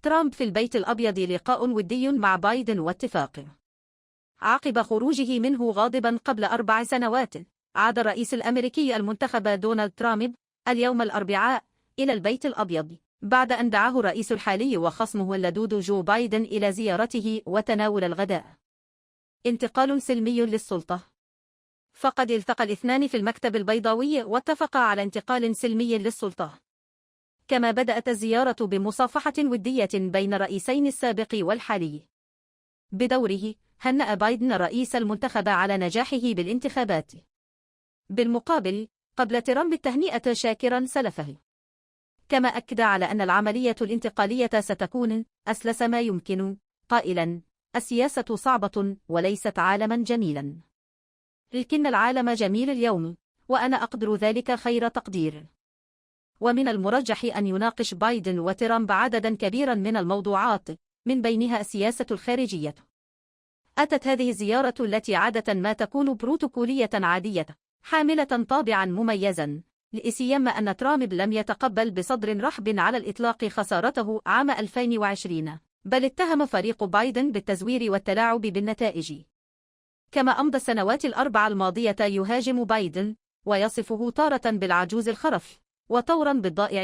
ترامب في البيت الأبيض لقاء ودي مع بايدن واتفاق. عقب خروجه منه غاضبا قبل 4 سنوات، عاد الرئيس الأمريكي المنتخب دونالد ترامب اليوم الأربعاء إلى البيت الأبيض بعد أن دعاه الرئيس الحالي وخصمه اللدود جو بايدن إلى زيارته وتناول الغداء. انتقال سلمي للسلطة. فقد التقى الاثنان في المكتب البيضاوي واتفقا على انتقال سلمي للسلطة. كما بدأت الزيارة بمصافحة ودية بين الرئيسين السابق والحالي. بدوره، هنأ بايدن الرئيس المنتخب على نجاحه بالانتخابات. بالمقابل، قبل ترامب التهنئة شاكرا سلفه. كما أكد على أن العملية الانتقالية ستكون أسلس ما يمكن، قائلا: السياسة صعبة وليست عالما جميلا، لكن العالم جميل اليوم، وأنا أقدر ذلك خير تقدير. ومن المرجح أن يناقش بايدن وترامب عددا كبيرا من الموضوعات، من بينها السياسة الخارجية. أتت هذه الزيارة التي عادة ما تكون بروتوكولية عادية، حاملة طابعا مميزا، لسيما أن ترامب لم يتقبل بصدر رحب على الإطلاق خسارته عام 2020، بل اتهم فريق بايدن بالتزوير والتلاعب بالنتائج. كما أمضى السنوات ال4 الماضية يهاجم بايدن ويصفه تارة بالعجوز الخرف وطورا بالضائع